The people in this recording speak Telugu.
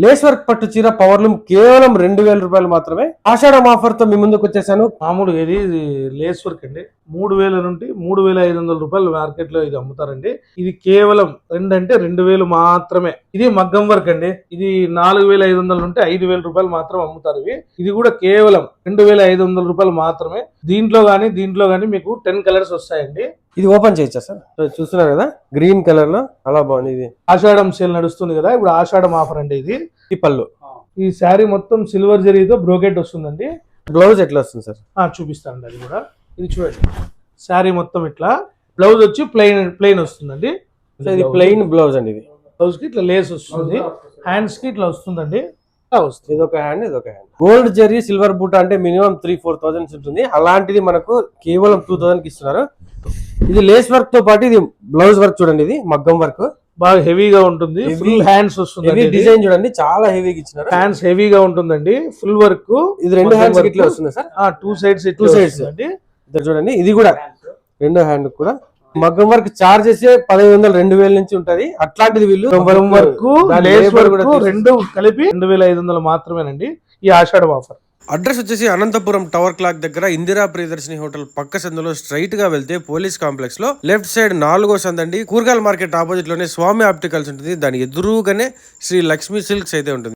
లేస్ వర్క్ పట్టు చీర పవర్లూమ్ కేవలం 2000 రూపాయలు మాత్రమే. ఆషాఢం ఆఫర్ తో మీ ముందుకు వచ్చేసాను. మామూలుగా ఇది లేస్ వర్క్ అండి. 3000 నుండి 3500 రూపాయలు మార్కెట్ లో ఇది అమ్ముతారండి. ఇది కేవలం 2 మాత్రమే. ఇది మగ్గం వర్క్ అండి. ఇది 4500 నుండి 5000 రూపాయలు మాత్రం అమ్ముతారు. ఇది కూడా కేవలం 2500 రూపాయలు మాత్రమే. దీంట్లో గానీ మీకు 10 కలర్స్ వస్తాయండి. ఇది ఓపెన్ చేయొచ్చా సార్? చూస్తున్నారు కదా, గ్రీన్ కలర్ లో చాలా బాగుంది. ఇది ఆషాఢం సేల్ నడుస్తుంది కదా, ఇప్పుడు ఆషాఢం ఆఫర్ అండి. ఇది ఈ పళ్ళు, ఈ శారీ మొత్తం సిల్వర్ జరీతో బ్రోకెట్ వస్తుందండి. బ్లౌజ్ ఎట్లా వస్తుంది సార్? చూపిస్తానండి అది కూడా. ఇది చూడండి, శారీ మొత్తం ఇట్లా, బ్లౌజ్ వచ్చి ప్లెయిన్ వస్తుందండి. ఇది ప్లెయిన్ బ్లౌజ్ అండి. ఇది బ్లౌజ్ కి ఇట్లా లేస్ వస్తుంది, హ్యాండ్స్ కి ఇట్లా వస్తుందండి. ఇది ఒక హ్యాండ్, ఇది ఒక హ్యాండ్. గోల్డ్ జరీ సిల్వర్ బూట అంటే మినిమం 3-4,000 ఉంటుంది. అలాంటిది మనకు కేవలం 2000 కి ఇస్తున్నారు. ఇది లేస్ వర్క్ తో పాటు ఇది బ్లౌజ్ వర్క్ చూడండి. ఇది మగ్గం వర్క్ బాగా హెవీగా ఉంటుంది. ఫుల్ హ్యాండ్స్ వస్తుంది. డిజైన్ చూడండి, చాలా హెవీగా ఇచ్చినారు. హ్యాండ్స్ హెవీగా ఉంటుందండి, ఫుల్ వర్క్. ఇది 2 హ్యాండ్స్ ఇట్లా వస్తుంది సార్. 2 సైడ్స్ అండి. చూడండి, ఇది కూడా 2 హ్యాండ్ కూడా మగ్గం వర్క్ చార్జ్ చేసే 1500-2000 నుంచి ఉంటది. అట్లాంటిది వీళ్ళు వర్క్ లేస్ వర్క్ రెండు కలిపి 2500 మాత్రమేనండి ఈ ఆషాఢం ఆఫర్. అడ్రస్ వచ్చేసి అనంతపురం టవర్ క్లాక్ దగ్గర ఇందిరా ప్రియదర్శిని హోటల్ పక్క సందులో స్ట్రైట్ గా వెళ్తే పోలీస్ కాంప్లెక్స్ లో లెఫ్ట్ సైడ్ 4వ సందండి. కూరగాయల మార్కెట్ ఆపోజిట్ లోనే స్వామి ఆప్టికల్స్ ఉంటుంది. దాని ఎదురుగానే శ్రీ లక్ష్మీ సిల్క్స్ అయితే ఉంటుంది.